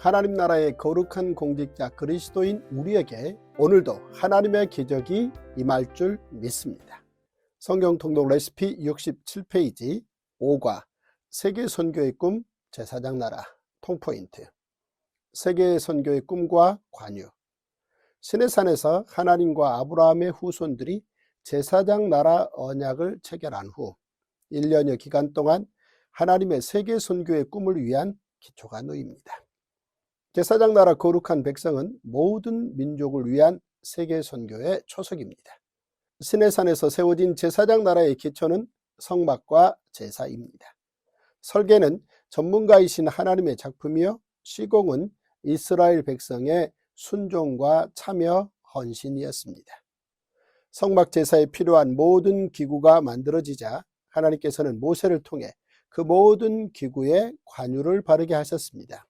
하나님 나라의 거룩한 공직자 그리스도인 우리에게 오늘도 하나님의 기적이 임할 줄 믿습니다. 성경 통독 레시피 67페이지 5과 세계 선교의 꿈 제사장 나라 통포인트. 세계 선교의 꿈과 관유. 시내산에서 하나님과 아브라함의 후손들이 제사장 나라 언약을 체결한 후 1년여 기간 동안 하나님의 세계 선교의 꿈을 위한 기초가 놓입니다. 제사장 나라 거룩한 백성은 모든 민족을 위한 세계 선교의 초석입니다. 시내산에서 세워진 제사장 나라의 기초는 성막과 제사입니다. 설계는 전문가이신 하나님의 작품이요, 시공은 이스라엘 백성의 순종과 참여, 헌신이었습니다. 성막 제사에 필요한 모든 기구가 만들어지자 하나님께서는 모세를 통해 그 모든 기구에 관유를 바르게 하셨습니다.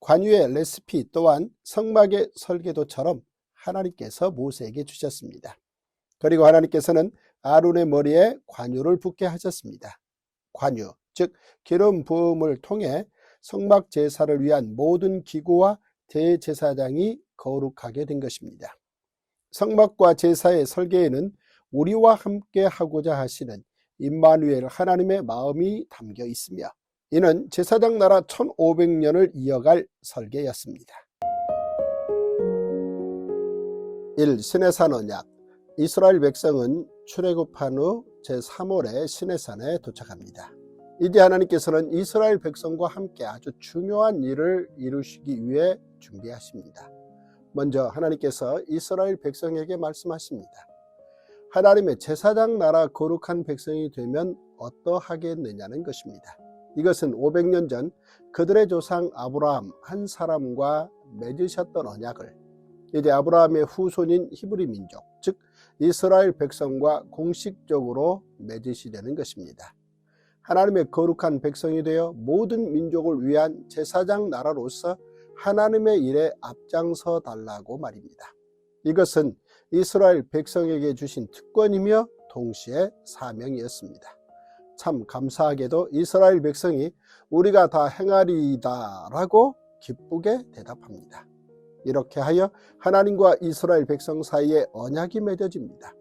관유의 레시피 또한 성막의 설계도처럼 하나님께서 모세에게 주셨습니다. 그리고 하나님께서는 아론의 머리에 관유를 붓게 하셨습니다. 관유, 즉 기름 부음을 통해 성막 제사를 위한 모든 기구와 대제사장이 거룩하게 된 것입니다. 성막과 제사의 설계에는 우리와 함께 하고자 하시는 임마누엘 하나님의 마음이 담겨 있으며 이는 제사장 나라 1500년을 이어갈 설계였습니다. 1. 시내산 언약. 이스라엘 백성은 출애굽한 후 제3월에 시내산에 도착합니다. 이제 하나님께서는 이스라엘 백성과 함께 아주 중요한 일을 이루시기 위해 준비하십니다. 먼저 하나님께서 이스라엘 백성에게 말씀하십니다. 하나님의 제사장 나라 거룩한 백성이 되면 어떠하겠느냐는 것입니다. 이것은 500년 전 그들의 조상 아브라함 한 사람과 맺으셨던 언약을 이제 아브라함의 후손인 히브리 민족, 즉 이스라엘 백성과 공식적으로 맺으시려는 것입니다. 하나님의 거룩한 백성이 되어 모든 민족을 위한 제사장 나라로서 하나님의 일에 앞장서 달라고 말입니다. 이것은 이스라엘 백성에게 주신 특권이며 동시에 사명이었습니다. 참 감사하게도 이스라엘 백성이 우리가 다 행하리이다 라고 기쁘게 대답합니다. 이렇게 하여 하나님과 이스라엘 백성 사이에 언약이 맺어집니다.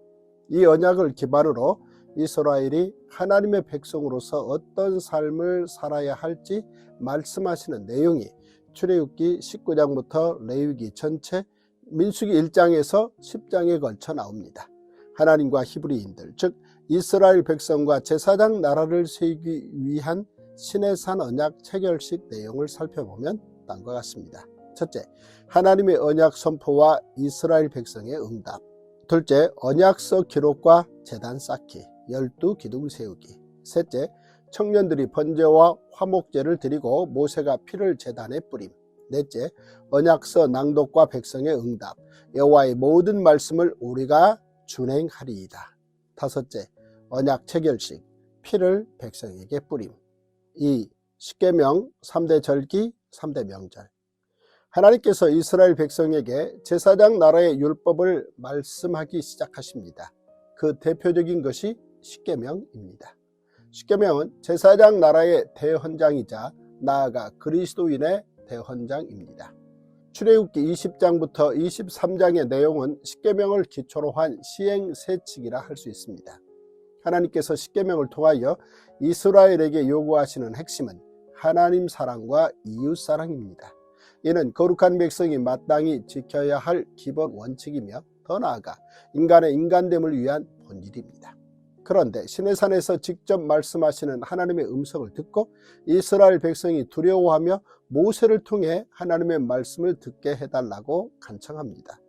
이 언약을 기반으로 이스라엘이 하나님의 백성으로서 어떤 삶을 살아야 할지 말씀하시는 내용이 출애굽기 19장부터 레위기 전체, 민수기 1장에서 10장에 걸쳐 나옵니다. 하나님과 히브리인들, 즉 이스라엘 백성과 제사장 나라를 세우기 위한 시내산 언약 체결식 내용을 살펴보면 다음과 같습니다. 첫째, 하나님의 언약 선포와 이스라엘 백성의 응답. 둘째, 언약서 기록과 제단 쌓기, 12기둥 세우기. 셋째, 청년들이 번제와 화목제를 드리고 모세가 피를 제단에 뿌림. 넷째, 언약서 낭독과 백성의 응답, 여호와의 모든 말씀을 우리가 준행하리이다. 다섯째, 언약 체결식, 피를 백성에게 뿌림. 2. 십계명, 3대 절기, 3대 명절. 하나님께서 이스라엘 백성에게 제사장 나라의 율법을 말씀하기 시작하십니다. 그 대표적인 것이 십계명입니다. 십계명은 제사장 나라의 대헌장이자 나아가 그리스도인의 대헌장입니다. 출애굽기 20장부터 23장의 내용은 십계명을 기초로 한 시행세칙이라 할 수 있습니다. 하나님께서 십계명을 통하여 이스라엘에게 요구하시는 핵심은 하나님 사랑과 이웃 사랑입니다. 이는 거룩한 백성이 마땅히 지켜야 할 기본 원칙이며 더 나아가 인간의 인간됨을 위한 본질입니다. 그런데 시내산에서 직접 말씀하시는 하나님의 음성을 듣고 이스라엘 백성이 두려워하며 모세를 통해 하나님의 말씀을 듣게 해달라고 간청합니다.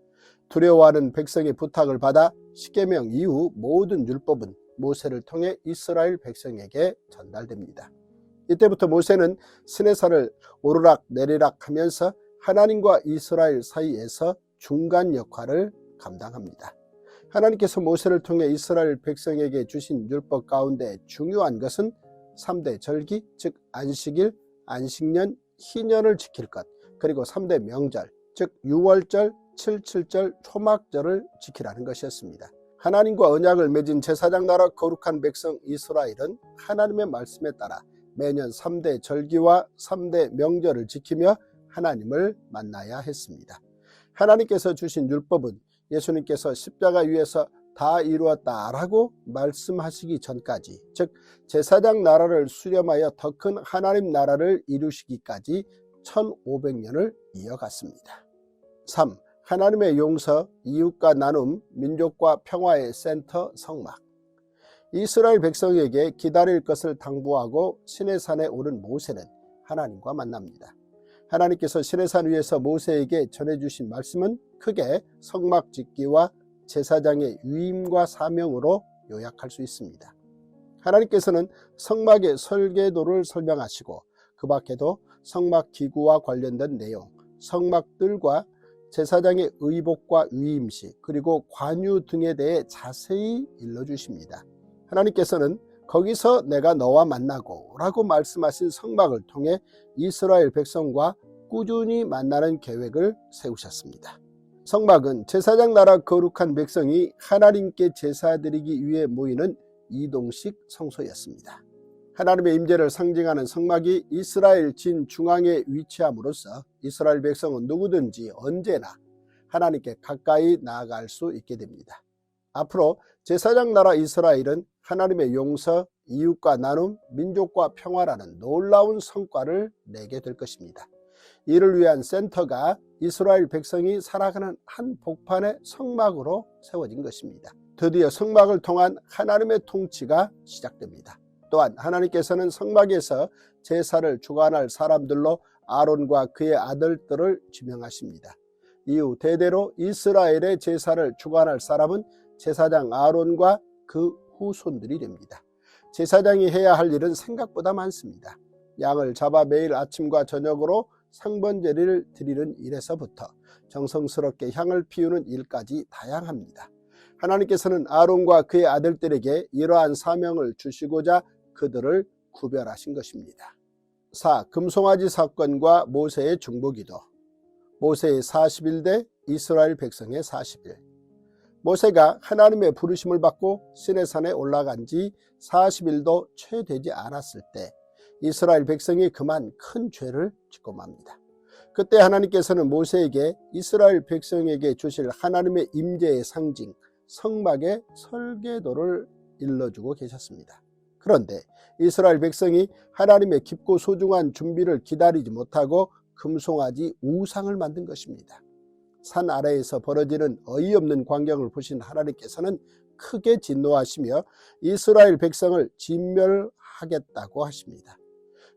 두려워하는 백성의 부탁을 받아 십계명 이후 모든 율법은 모세를 통해 이스라엘 백성에게 전달됩니다. 이때부터 모세는 시내산을 오르락 내리락 하면서 하나님과 이스라엘 사이에서 중간 역할을 감당합니다. 하나님께서 모세를 통해 이스라엘 백성에게 주신 율법 가운데 중요한 것은 3대 절기, 즉 안식일, 안식년, 희년을 지킬 것, 그리고 3대 명절, 즉 유월절, 칠칠절, 초막절을 지키라는 것이었습니다. 하나님과 언약을 맺은 제사장 나라 거룩한 백성 이스라엘은 하나님의 말씀에 따라 매년 3대 절기와 3대 명절을 지키며 하나님을 만나야 했습니다. 하나님께서 주신 율법은 예수님께서 십자가 위에서 다 이루었다라고 말씀하시기 전까지, 즉 제사장 나라를 수렴하여 더 큰 하나님 나라를 이루시기까지 1500년을 이어갔습니다. 3. 하나님의 용서, 이웃과 나눔, 민족과 평화의 센터 성막. 이스라엘 백성에게 기다릴 것을 당부하고 시내산에 오른 모세는 하나님과 만납니다. 하나님께서 시내산 위에서 모세에게 전해주신 말씀은 크게 성막 짓기와 제사장의 위임과 사명으로 요약할 수 있습니다. 하나님께서는 성막의 설계도를 설명하시고 그 밖에도 성막 기구와 관련된 내용, 성막들과 제사장의 의복과 위임식, 그리고 관유 등에 대해 자세히 일러주십니다. 하나님께서는 거기서 내가 너와 만나고 라고 말씀하신 성막을 통해 이스라엘 백성과 꾸준히 만나는 계획을 세우셨습니다. 성막은 제사장 나라 거룩한 백성이 하나님께 제사드리기 위해 모이는 이동식 성소였습니다. 하나님의 임재를 상징하는 성막이 이스라엘 진 중앙에 위치함으로써 이스라엘 백성은 누구든지 언제나 하나님께 가까이 나아갈 수 있게 됩니다. 앞으로 제사장 나라 이스라엘은 하나님의 용서, 이웃과 나눔, 민족과 평화라는 놀라운 성과를 내게 될 것입니다. 이를 위한 센터가 이스라엘 백성이 살아가는 한 복판의 성막으로 세워진 것입니다. 드디어 성막을 통한 하나님의 통치가 시작됩니다. 또한 하나님께서는 성막에서 제사를 주관할 사람들로 아론과 그의 아들들을 지명하십니다. 이후 대대로 이스라엘의 제사를 주관할 사람은 제사장 아론과 그 후손들이 됩니다. 제사장이 해야 할 일은 생각보다 많습니다. 양을 잡아 매일 아침과 저녁으로 상번제를 드리는 일에서부터 정성스럽게 향을 피우는 일까지 다양합니다. 하나님께서는 아론과 그의 아들들에게 이러한 사명을 주시고자 그들을 구별하신 것입니다. 4. 금송아지 사건과 모세의 중보기도. 모세의 40일 대 이스라엘 백성의 40일. 모세가 하나님의 부르심을 받고 시내산에 올라간 지 40일도 채 되지 않았을 때 이스라엘 백성이 그만 큰 죄를 짓고 맙니다. 그때 하나님께서는 모세에게 이스라엘 백성에게 주실 하나님의 임재의 상징 성막의 설계도를 일러주고 계셨습니다. 그런데 이스라엘 백성이 하나님의 깊고 소중한 준비를 기다리지 못하고 금송아지 우상을 만든 것입니다. 산 아래에서 벌어지는 어이없는 광경을 보신 하나님께서는 크게 진노하시며 이스라엘 백성을 진멸하겠다고 하십니다.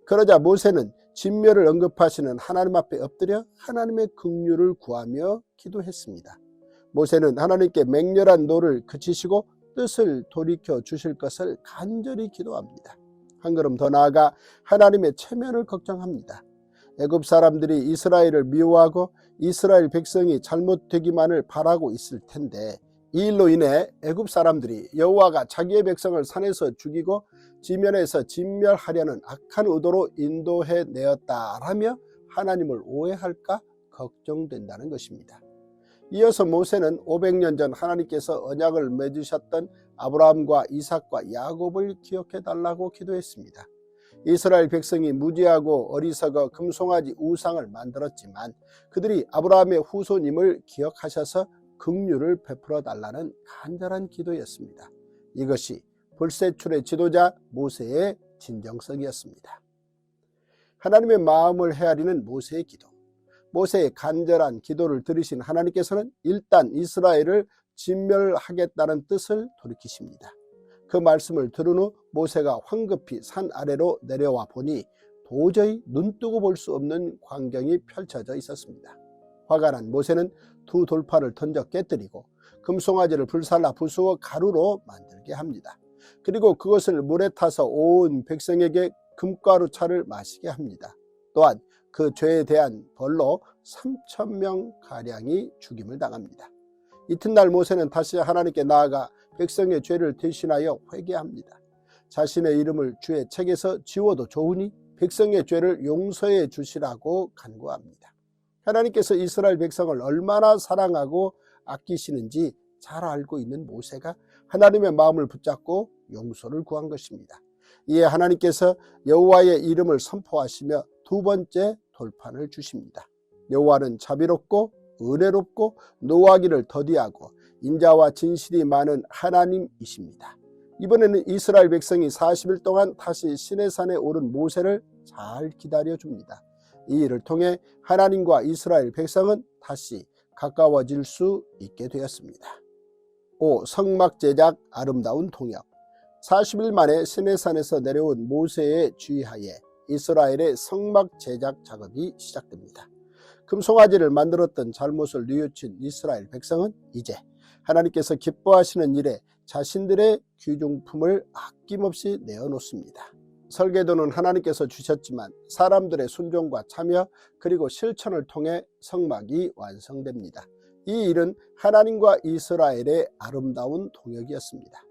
그러자 모세는 진멸을 언급하시는 하나님 앞에 엎드려 하나님의 긍휼을 구하며 기도했습니다. 모세는 하나님께 맹렬한 노를 그치시고 뜻을 돌이켜 주실 것을 간절히 기도합니다. 한 걸음 더 나아가 하나님의 체면을 걱정합니다. 애굽 사람들이 이스라엘을 미워하고 이스라엘 백성이 잘못되기만을 바라고 있을 텐데 이 일로 인해 애굽 사람들이 여호와가 자기의 백성을 산에서 죽이고 지면에서 진멸하려는 악한 의도로 인도해 내었다라며 하나님을 오해할까 걱정된다는 것입니다. 이어서 모세는 500년 전 하나님께서 언약을 맺으셨던 아브라함과 이삭과 야곱을 기억해 달라고 기도했습니다. 이스라엘 백성이 무지하고 어리석어 금송아지 우상을 만들었지만 그들이 아브라함의 후손임을 기억하셔서 긍휼을 베풀어 달라는 간절한 기도였습니다. 이것이 불세출의 지도자 모세의 진정성이었습니다. 하나님의 마음을 헤아리는 모세의 기도. 모세의 간절한 기도를 들으신 하나님께서는 일단 이스라엘을 진멸하겠다는 뜻을 돌이키십니다. 그 말씀을 들은 후 모세가 황급히 산 아래로 내려와 보니 도저히 눈뜨고 볼 수 없는 광경이 펼쳐져 있었습니다. 화가 난 모세는 두 돌파를 던져 깨뜨리고 금송아지를 불살라 부수어 가루로 만들게 합니다. 그리고 그것을 물에 타서 온 백성에게 금가루차를 마시게 합니다. 또한 그 죄에 대한 벌로 3,000명가량이 죽임을 당합니다. 이튿날 모세는 다시 하나님께 나아가 백성의 죄를 대신하여 회개합니다. 자신의 이름을 주의 책에서 지워도 좋으니 백성의 죄를 용서해 주시라고 간구합니다. 하나님께서 이스라엘 백성을 얼마나 사랑하고 아끼시는지 잘 알고 있는 모세가 하나님의 마음을 붙잡고 용서를 구한 것입니다. 이에 하나님께서 여호와의 이름을 선포하시며 두 번째 돌판을 주십니다. 여호와는 자비롭고 은혜롭고 노하기를 더디하고 인자와 진실이 많은 하나님이십니다. 이번에는 이스라엘 백성이 40일 동안 다시 시내산에 오른 모세를 잘 기다려줍니다. 이 일을 통해 하나님과 이스라엘 백성은 다시 가까워질 수 있게 되었습니다. 5. 성막 제작 아름다운 동역. 40일 만에 시내산에서 내려온 모세의 지휘하에 이스라엘의 성막 제작 작업이 시작됩니다. 금송아지를 만들었던 잘못을 뉘우친 이스라엘 백성은 이제 하나님께서 기뻐하시는 일에 자신들의 귀중품을 아낌없이 내어놓습니다. 설계도는 하나님께서 주셨지만 사람들의 순종과 참여 그리고 실천을 통해 성막이 완성됩니다. 이 일은 하나님과 이스라엘의 아름다운 동역이었습니다.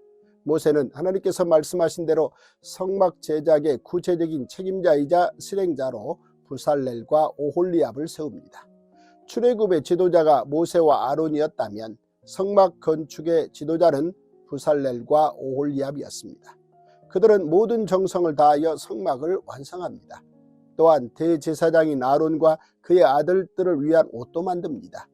모세는 하나님께서 말씀하신 대로 성막 제작의 구체적인 책임자이자 실행자로 부살렐과 오홀리압을 세웁니다. 출애굽의 지도자가 모세와 아론이었다면 성막 건축의 지도자는 부살렐과 오홀리압이었습니다. 그들은 모든 정성을 다하여 성막을 완성합니다. 또한 대제사장인 아론과 그의 아들들을 위한 옷도 만듭니다.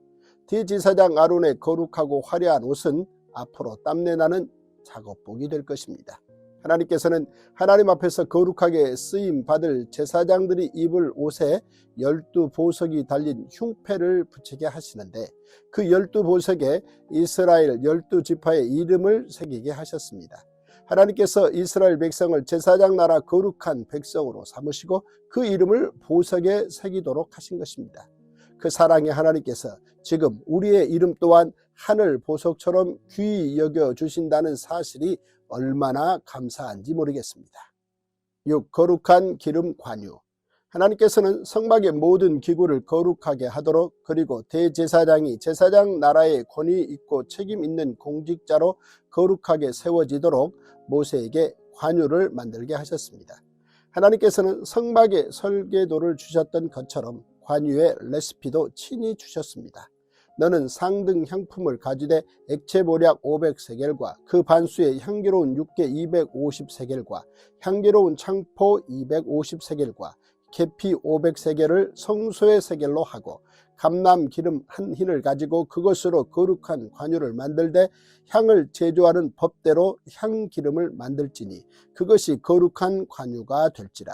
대제사장 아론의 거룩하고 화려한 옷은 앞으로 땀내나는 작업복이 될 것입니다. 하나님께서는 하나님 앞에서 거룩하게 쓰임받을 제사장들이 입을 옷에 12보석이 달린 흉패를 붙이게 하시는데 그 12보석에 이스라엘 12지파의 이름을 새기게 하셨습니다. 하나님께서 이스라엘 백성을 제사장 나라 거룩한 백성으로 삼으시고 그 이름을 보석에 새기도록 하신 것입니다. 그 사랑의 하나님께서 지금 우리의 이름 또한 하늘 보석처럼 귀히 여겨주신다는 사실이 얼마나 감사한지 모르겠습니다. 6. 거룩한 기름 관유. 하나님께서는 성막의 모든 기구를 거룩하게 하도록 그리고 대제사장이 제사장 나라의 권위 있고 책임 있는 공직자로 거룩하게 세워지도록 모세에게 관유를 만들게 하셨습니다. 하나님께서는 성막의 설계도를 주셨던 것처럼 관유의 레시피도 친히 주셨습니다. 너는 상등 향품을 가지되 액체 보약 500세겔과 그 반수의 향기로운 육개 250세겔과 향기로운 창포 250세겔과 계피 500세겔을 성소의 세겔로 하고 감람 기름 한 흰을 가지고 그것으로 거룩한 관유를 만들되 향을 제조하는 법대로 향기름을 만들지니 그것이 거룩한 관유가 될지라.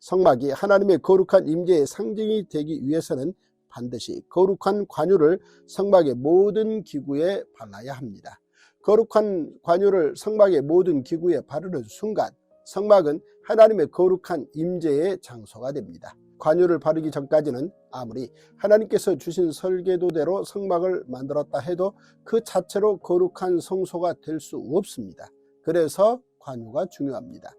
성막이 하나님의 거룩한 임재의 상징이 되기 위해서는 반드시 거룩한 관유를 성막의 모든 기구에 발라야 합니다. 거룩한 관유를 성막의 모든 기구에 바르는 순간 성막은 하나님의 거룩한 임재의 장소가 됩니다. 관유를 바르기 전까지는 아무리 하나님께서 주신 설계도대로 성막을 만들었다 해도 그 자체로 거룩한 성소가 될 수 없습니다. 그래서 관유가 중요합니다.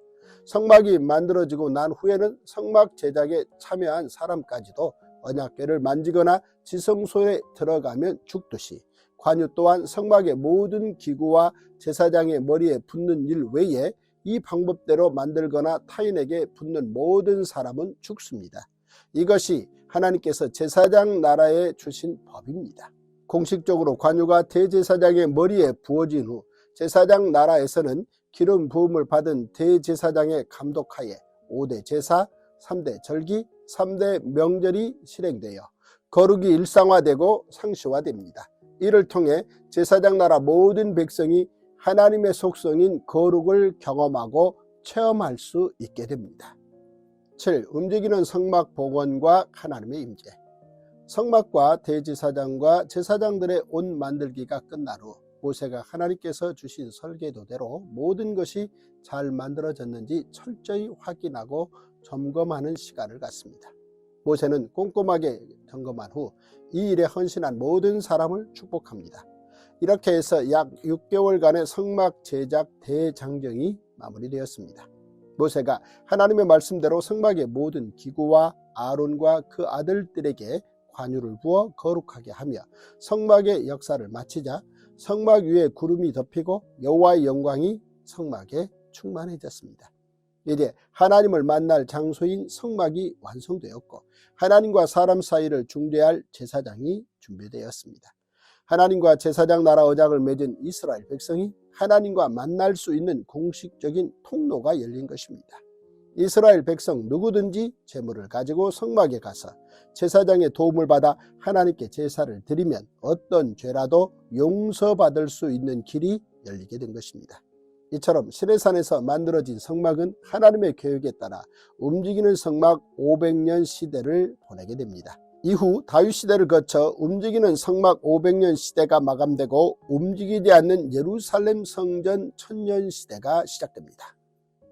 성막이 만들어지고 난 후에는 성막 제작에 참여한 사람까지도 언약궤를 만지거나 지성소에 들어가면 죽듯이 관유 또한 성막의 모든 기구와 제사장의 머리에 붙는 일 외에 이 방법대로 만들거나 타인에게 붙는 모든 사람은 죽습니다. 이것이 하나님께서 제사장 나라에 주신 법입니다. 공식적으로 관유가 대제사장의 머리에 부어진 후 제사장 나라에서는 기름 부음을 받은 대제사장의 감독하에 5대 제사, 3대 절기, 3대 명절이 실행되어 거룩이 일상화되고 상시화됩니다. 이를 통해 제사장 나라 모든 백성이 하나님의 속성인 거룩을 경험하고 체험할 수 있게 됩니다. 7. 움직이는 성막 복원과 하나님의 임재. 성막과 대제사장과 제사장들의 옷 만들기가 끝난 후 모세가 하나님께서 주신 설계도대로 모든 것이 잘 만들어졌는지 철저히 확인하고 점검하는 시간을 갖습니다. 모세는 꼼꼼하게 점검한 후 이 일에 헌신한 모든 사람을 축복합니다. 이렇게 해서 약 6개월간의 성막 제작 대장정이 마무리되었습니다. 모세가 하나님의 말씀대로 성막의 모든 기구와 아론과 그 아들들에게 관유를 부어 거룩하게 하며 성막의 역사를 마치자 성막 위에 구름이 덮이고 여호와의 영광이 성막에 충만해졌습니다. 이제 하나님을 만날 장소인 성막이 완성되었고 하나님과 사람 사이를 중재할 제사장이 준비되었습니다. 하나님과 제사장 나라 언약을 맺은 이스라엘 백성이 하나님과 만날 수 있는 공식적인 통로가 열린 것입니다. 이스라엘 백성 누구든지 제물을 가지고 성막에 가서 제사장의 도움을 받아 하나님께 제사를 드리면 어떤 죄라도 용서받을 수 있는 길이 열리게 된 것입니다. 이처럼 시내산에서 만들어진 성막은 하나님의 계획에 따라 움직이는 성막 500년 시대를 보내게 됩니다. 이후 다윗 시대를 거쳐 움직이는 성막 500년 시대가 마감되고 움직이지 않는 예루살렘 성전 1000년 시대가 시작됩니다.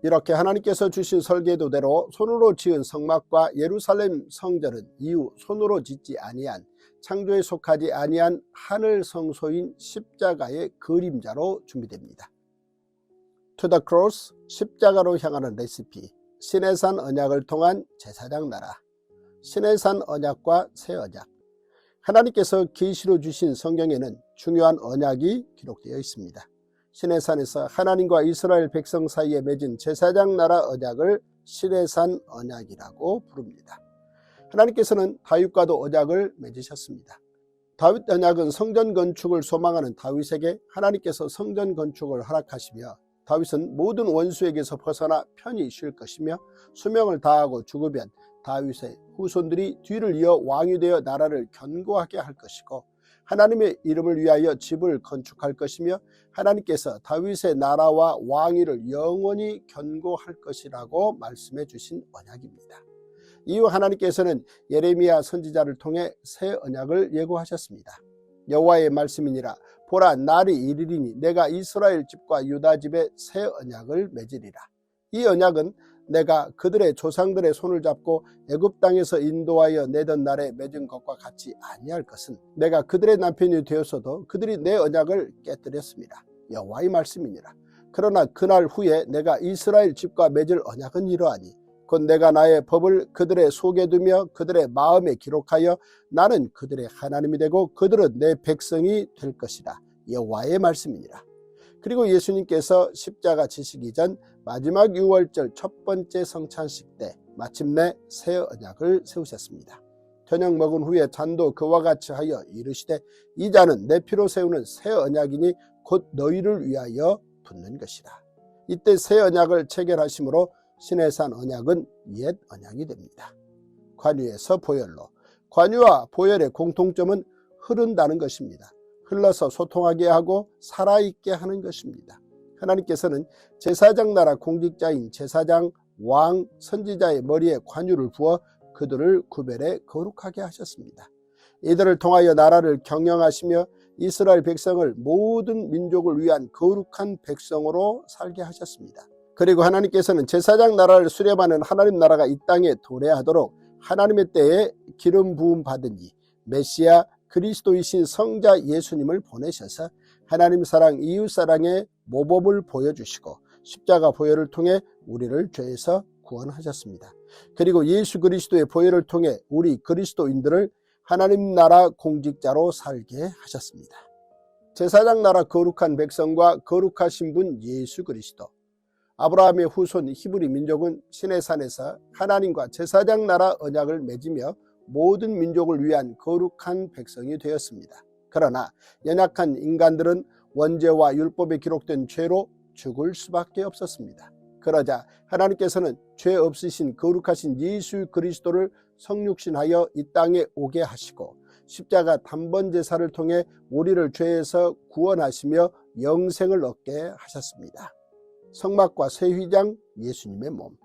이렇게 하나님께서 주신 설계도대로 손으로 지은 성막과 예루살렘 성전은 이후 손으로 짓지 아니한 창조에 속하지 아니한 하늘 성소인 십자가의 그림자로 준비됩니다. To the cross, 십자가로 향하는 레시피, 시내산 언약을 통한 제사장 나라, 시내산 언약과 새 언약. 하나님께서 계시로 주신 성경에는 중요한 언약이 기록되어 있습니다. 시내산에서 하나님과 이스라엘 백성 사이에 맺은 제사장 나라 언약을 시내산 언약이라고 부릅니다. 하나님께서는 다윗과도 언약을 맺으셨습니다. 다윗 언약은 성전 건축을 소망하는 다윗에게 하나님께서 성전 건축을 허락하시며 다윗은 모든 원수에게서 벗어나 편히 쉴 것이며 수명을 다하고 죽으면 다윗의 후손들이 뒤를 이어 왕이 되어 나라를 견고하게 할 것이고 하나님의 이름을 위하여 집을 건축할 것이며 하나님께서 다윗의 나라와 왕위를 영원히 견고할 것이라고 말씀해 주신 언약입니다. 이후 하나님께서는 예레미야 선지자를 통해 새 언약을 예고하셨습니다. 여호와의 말씀이니라 보라 날이 이르리니 내가 이스라엘 집과 유다 집에 새 언약을 맺으리라. 이 언약은 내가 그들의 조상들의 손을 잡고 애굽 땅에서 인도하여 내던 날에 맺은 것과 같이 아니할 것은 내가 그들의 남편이 되었어도 그들이 내 언약을 깨뜨렸습니다. 여호와의 말씀이니라. 그러나 그날 후에 내가 이스라엘 집과 맺을 언약은 이러하니 곧 내가 나의 법을 그들의 속에 두며 그들의 마음에 기록하여 나는 그들의 하나님이 되고 그들은 내 백성이 될 것이라. 여호와의 말씀이니라. 그리고 예수님께서 십자가 지시기 전 마지막 유월절 첫 번째 성찬식 때 마침내 새 언약을 세우셨습니다. 저녁 먹은 후에 잔도 그와 같이 하여 이르시되 이 잔은 내 피로 세우는 새 언약이니 곧 너희를 위하여 붓는 것이라. 이때 새 언약을 체결하심으로 시내산 언약은 옛 언약이 됩니다. 관유에서 보혈로. 관유와 보혈의 공통점은 흐른다는 것입니다. 흘러서 소통하게 하고 살아있게 하는 것입니다. 하나님께서는 제사장 나라 공직자인 제사장, 왕, 선지자의 머리에 관유를 부어 그들을 구별해 거룩하게 하셨습니다. 이들을 통하여 나라를 경영하시며 이스라엘 백성을 모든 민족을 위한 거룩한 백성으로 살게 하셨습니다. 그리고 하나님께서는 제사장 나라를 수렴하는 하나님 나라가 이 땅에 도래하도록 하나님의 때에 기름 부음 받은 이 메시아 그리스도이신 성자 예수님을 보내셔서 하나님 사랑 이웃 사랑의 모범을 보여주시고 십자가 보혈을 통해 우리를 죄에서 구원하셨습니다. 그리고 예수 그리스도의 보혈을 통해 우리 그리스도인들을 하나님 나라 공직자로 살게 하셨습니다. 제사장 나라 거룩한 백성과 거룩하신 분 예수 그리스도. 아브라함의 후손 히브리 민족은 시내산에서 하나님과 제사장 나라 언약을 맺으며 모든 민족을 위한 거룩한 백성이 되었습니다. 그러나 연약한 인간들은 원죄와 율법에 기록된 죄로 죽을 수밖에 없었습니다. 그러자 하나님께서는 죄 없으신 거룩하신 예수 그리스도를 성육신하여 이 땅에 오게 하시고 십자가 단번 제사를 통해 우리를 죄에서 구원하시며 영생을 얻게 하셨습니다. 성막과 새 휘장, 예수님의 몸.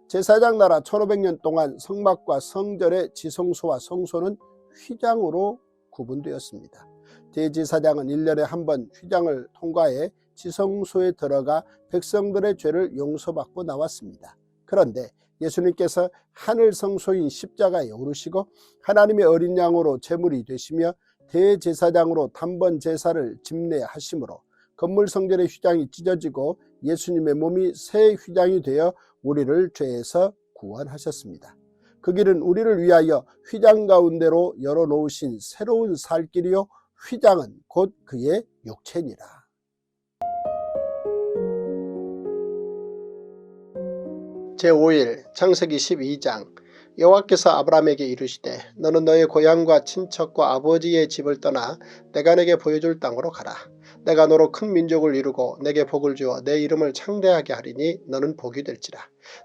제사장 나라 1500년 동안 성막과 성전의 지성소와 성소는 휘장으로 구분되었습니다. 대제사장은 1년에 한 번 휘장을 통과해 지성소에 들어가 백성들의 죄를 용서받고 나왔습니다. 그런데 예수님께서 하늘 성소인 십자가에 오르시고 하나님의 어린 양으로 제물이 되시며 대제사장으로 단번 제사를 집례하심으로 건물 성전의 휘장이 찢어지고 예수님의 몸이 새 휘장이 되어 우리를 죄에서 구원하셨습니다. 그 길은 우리를 위하여 휘장 가운데로 열어놓으신 새로운 살 길이요 휘장은 곧 그의 육체니라. 제5일 창세기 12장. 여호와께서 아브라함에게 이르시되 너는 너의 고향과 친척과 아버지의 집을 떠나 내가 내게 보여줄 땅으로 가라. 내가 너로 큰 민족을 이루고 내게 복을 주어 내 이름을 창대하게 하리니 너는 복이 될지라.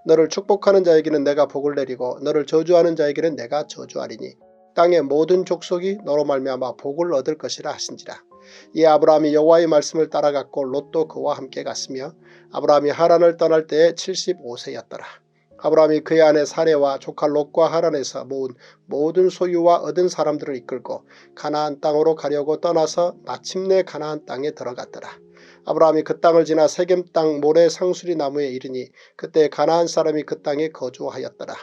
너를 축복하는 자에게는 내가 복을 내리고 너를 저주하는 자에게는 내가 저주하리니 땅의 모든 족속이 너로 말미암아 복을 얻을 것이라 하신지라. 이에 아브라함이 여호와의 말씀을 따라갔고 롯도 그와 함께 갔으며 아브라함이 하란을 떠날 때에 75세였더라. 아브라함이 그의 아내 사레와 조카 롯과 하란에서 모은 모든 소유와 얻은 사람들을 이끌고 가나안 땅으로 가려고 떠나서 마침내 가나안 땅에 들어갔더라. 아브라함이 그 땅을 지나 세겜 땅 모래 상수리 나무에 이르니 그때 가나안 사람이 그 땅에 거주하였더라.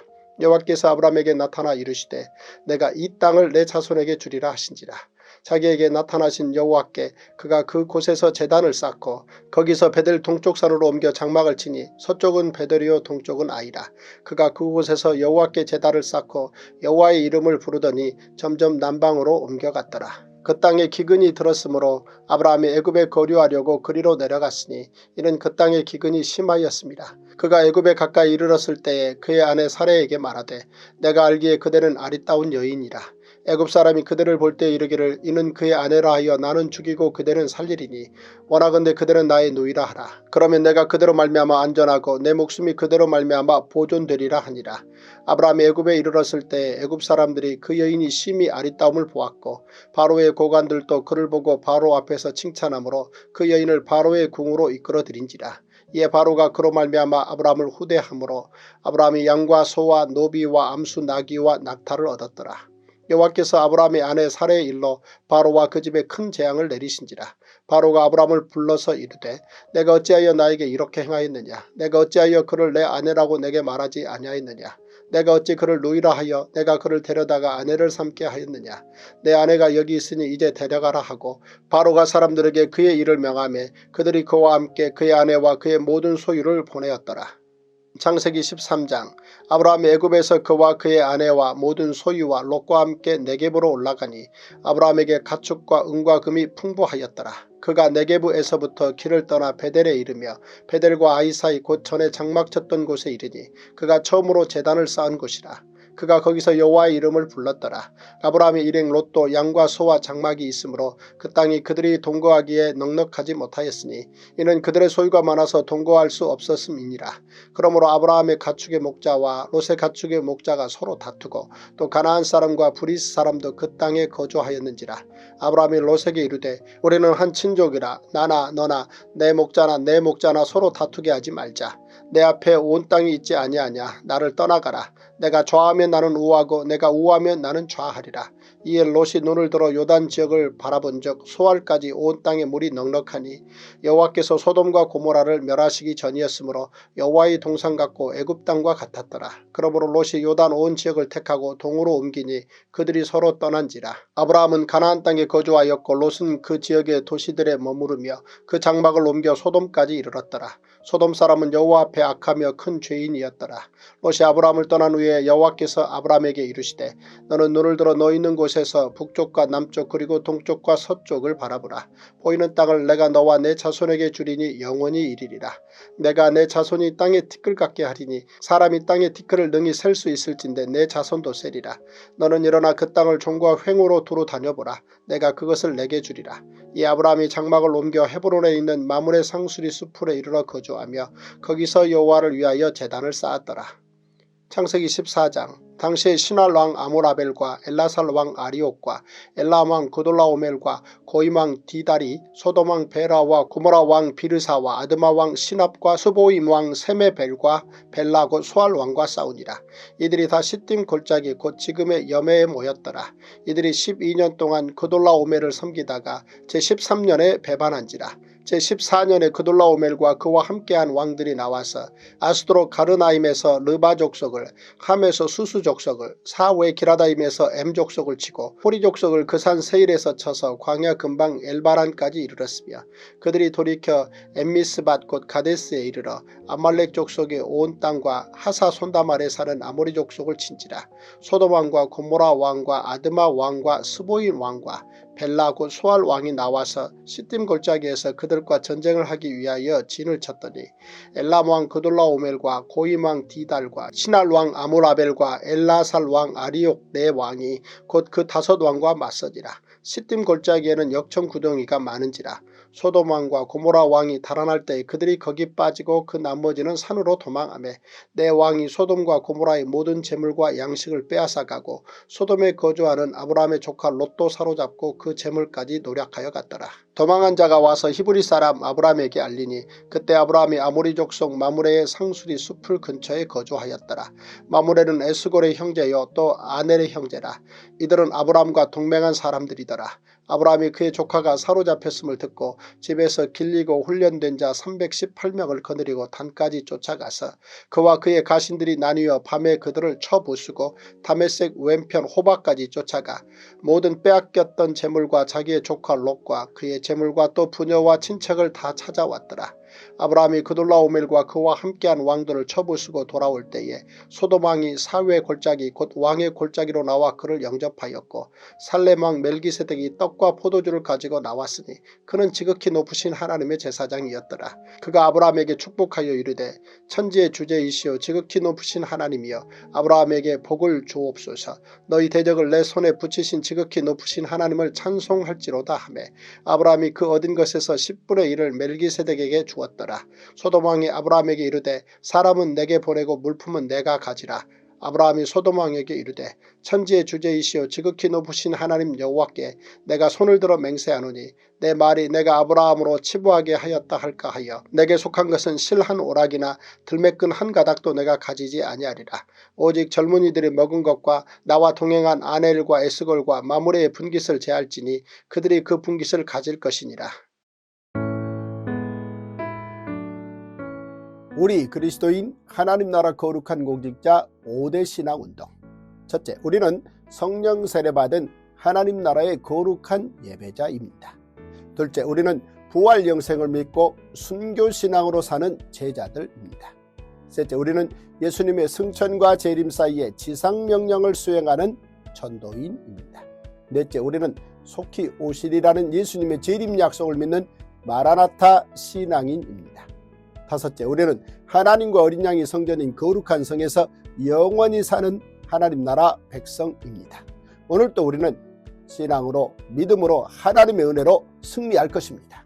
여호와께서 아브라함에게 나타나 이르시되 내가 이 땅을 내 자손에게 주리라 하신지라. 자기에게 나타나신 여호와께 그가 그 곳에서 제단을 쌓고 거기서 베델 동쪽 산으로 옮겨 장막을 치니 서쪽은 베델이요 동쪽은 아이라. 그가 그곳에서 여호와께 제단을 쌓고 여호와의 이름을 부르더니 점점 남방으로 옮겨갔더라. 그 땅에 기근이 들었으므로 아브라함이 애굽에 거류하려고 그리로 내려갔으니 이는 그 땅의 기근이 심하였습니다. 그가 애굽에 가까이 이르렀을 때에 그의 아내 사레에게 말하되 내가 알기에 그대는 아리따운 여인이라. 애굽 사람이 그대를 볼 때 이르기를 이는 그의 아내라 하여 나는 죽이고 그대는 살리리니 원하건대 그대는 나의 누이라 하라. 그러면 내가 그대로 말미암아 안전하고 내 목숨이 그대로 말미암아 보존되리라 하니라. 아브라함이 애굽에 이르렀을 때 애굽 사람들이 그 여인이 심히 아리따움을 보았고 바로의 고관들도 그를 보고 바로 앞에서 칭찬하므로 그 여인을 바로의 궁으로 이끌어들인지라. 이에 바로가 그로 말미암아 아브라함을 후대하므로 아브라함이 양과 소와 노비와 암수 나귀와 낙타를 얻었더라. 여호와께서 아브라함의 아내 사레의 일로 바로와 그 집에 큰 재앙을 내리신지라. 바로가 아브라함을 불러서 이르되 내가 어찌하여 나에게 이렇게 행하였느냐. 내가 어찌하여 그를 내 아내라고 내게 말하지 아니하였느냐. 내가 어찌 그를 누이라 하여 내가 그를 데려다가 아내를 삼게 하였느냐. 내 아내가 여기 있으니 이제 데려가라 하고 바로가 사람들에게 그의 일을 명하매 그들이 그와 함께 그의 아내와 그의 모든 소유를 보내었더라. 창세기 13장. 아브라함이 애굽에서 그와 그의 아내와 모든 소유와 롯과 함께 네겝으로 올라가니 아브라함에게 가축과 은과 금이 풍부하였더라. 그가 네겝에서부터 길을 떠나 베델에 이르며 베델과 아이 사이 곧 전에 장막 쳤던 곳에 이르니 그가 처음으로 제단을 쌓은 곳이라. 그가 거기서 여호와의 이름을 불렀더라. 아브라함의 일행 롯도 양과 소와 장막이 있으므로 그 땅이 그들이 동거하기에 넉넉하지 못하였으니 이는 그들의 소유가 많아서 동거할 수 없었음이니라. 그러므로 아브라함의 가축의 목자와 롯의 가축의 목자가 서로 다투고 또 가나안 사람과 브리스 사람도 그 땅에 거주하였는지라. 아브라함이 롯에게 이르되 우리는 한 친족이라 나나 너나 내 목자나 서로 다투게 하지 말자. 내 앞에 온 땅이 있지 아니하냐. 나를 떠나가라. 내가 좌하면 나는 우하고 내가 우하면 나는 좌하리라. 이에 롯이 눈을 들어 요단 지역을 바라본즉 소알까지 온 땅에 물이 넉넉하니 여호와께서 소돔과 고모라를 멸하시기 전이었으므로 여호와의 동산 같고 애굽 땅과 같았더라. 그러므로 롯이 요단 온 지역을 택하고 동으로 옮기니 그들이 서로 떠난지라. 아브라함은 가나안 땅에 거주하였고 롯은 그 지역의 도시들에 머무르며 그 장막을 옮겨 소돔까지 이르렀더라. 소돔 사람은 여호와 앞에 악하며 큰 죄인이었더라. 롯이 아브라함을 떠난 후에 여호와께서 아브라함에게 이르시되 너는 눈을 들어 너 있는 곳에서 북쪽과 남쪽 그리고 동쪽과 서쪽을 바라보라. 보이는 땅을 내가 너와 내 자손에게 주리니 영원히 이르리라. 내가 내 자손이 땅에 티끌 같게 하리니 사람이 땅의 티끌을 능히 셀 수 있을진데 내 자손도 세리라. 너는 일어나 그 땅을 종과 횡으로 두루 다녀보라. 내가 그것을 내게 주리라. 이 아브라함이 장막을 옮겨 헤브론에 있는 마므레 상수리 숲풀에 이르러 거주하며 거기서 여호와를 위하여 제단을 쌓았더라. 창세기 14장. 당시에 신할 왕 아모라벨과 엘라살 왕 아리옥과 엘람 왕 그돌라오멜과 고임 왕 디달이 소돔 왕 베라와 고모라 왕 비르사와 아드마 왕 시납과 스보임 왕 세메벨과 벨라 곧 소알 왕과 싸우니라. 이들이 다 시딤 골짜기 곧 지금의 여매에 모였더라. 이들이 12년 동안 그돌라오멜을 섬기다가 제13년에 배반한지라. 제14년에 그돌라오멜과 그와 함께한 왕들이 나와서 아스드로 가르나임에서 르바 족속을, 함에서 수수 족속을, 사웨 기라다임에서 엠 족속을 치고 호리 족속을 그 산 세일에서 쳐서 광야 근방 엘바란까지 이르렀으며 그들이 돌이켜 엠미스밭 곧 가데스에 이르러 아말렉 족속의 온 땅과 하사 손담 아래 사는 아모리 족속을 친지라. 소돔 왕과 고모라 왕과 아드마 왕과 스보임 왕과 벨라 곧 소알 왕이 나와서 시딤 골짜기에서 그들과 전쟁을 하기 위하여 진을 쳤더니 엘람 왕 그돌라오멜과 고임 왕 디달과 신할 왕 아모라벨과 엘라살 왕 아리옥 네 왕이 곧 그 5 왕과 맞서지라. 시딤 골짜기에는 역청 구덩이가 많은지라. 소돔 왕과 고모라 왕이 달아날 때에 그들이 거기 빠지고 그 나머지는 산으로 도망하매 내 왕이 소돔과 고모라의 모든 재물과 양식을 빼앗아가고 소돔에 거주하는 아브라함의 조카 롯도 사로잡고 그 재물까지 노략하여 갔더라. 도망한 자가 와서 히브리 사람 아브라함에게 알리니 그때 아브라함이 아모리 족속 마므레의 상수리 숲을 근처에 거주하였더라. 마므레는 에스골의 형제요 또 아넬의 형제라. 이들은 아브라함과 동맹한 사람들이더라. 아브라함이 그의 조카가 사로잡혔음을 듣고 집에서 길리고 훈련된 자 318명을 거느리고 단까지 쫓아가서 그와 그의 가신들이 나뉘어 밤에 그들을 쳐부수고 다메섹 왼편 호바까지 쫓아가 모든 빼앗겼던 재물과 자기의 조카 롯과 그의 재물과 또 부녀와 친척을 다 찾아왔더라. 아브라함이 그돌라오멜과 그와 함께한 왕들을 쳐부수고 돌아올 때에 소돔 왕이 사외 골짜기 곧 왕의 골짜기로 나와 그를 영접하였고 살렘 왕 멜기세덱이 떡과 포도주를 가지고 나왔으니 그는 지극히 높으신 하나님의 제사장이었더라. 그가 아브라함에게 축복하여 이르되 천지의 주제이시오 지극히 높으신 하나님이여 아브라함에게 복을 주옵소서. 너희 대적을 내 손에 붙이신 지극히 높으신 하나님을 찬송할지로다 하매 아브라함이 그 얻은 것에서 10분의 1을 멜기세덱에게 주었더라. 소돔 왕이 아브라함에게 이르되 사람은 내게 보내고 물품은 내가 가지라. 아브라함이 소돔 왕에게 이르되 천지의 주제이시오 지극히 높으신 하나님 여호와께 내가 손을 들어 맹세하노니 내 말이 내가 아브라함으로 치부하게 하였다 할까 하여 내게 속한 것은 실 한 오락이나 들매끈 한 가닥도 내가 가지지 아니하리라. 오직 젊은이들이 먹은 것과 나와 동행한 아넬과 에스골과 마므레의 분깃을 제할지니 그들이 그 분깃을 가질 것이니라. 우리 그리스도인 하나님 나라 거룩한 공직자 5대 신앙운동. 첫째, 우리는 성령 세례받은 하나님 나라의 거룩한 예배자입니다. 둘째, 우리는 부활 영생을 믿고 순교신앙으로 사는 제자들입니다. 셋째, 우리는 예수님의 승천과 재림 사이에 지상명령을 수행하는 전도인입니다. 넷째, 우리는 속히 오시리라는 예수님의 재림 약속을 믿는 마라나타 신앙인입니다. 다섯째, 우리는 하나님과 어린 양이 성전인 거룩한 성에서 영원히 사는 하나님 나라 백성입니다. 오늘도 우리는 신앙으로 믿음으로 하나님의 은혜로 승리할 것입니다.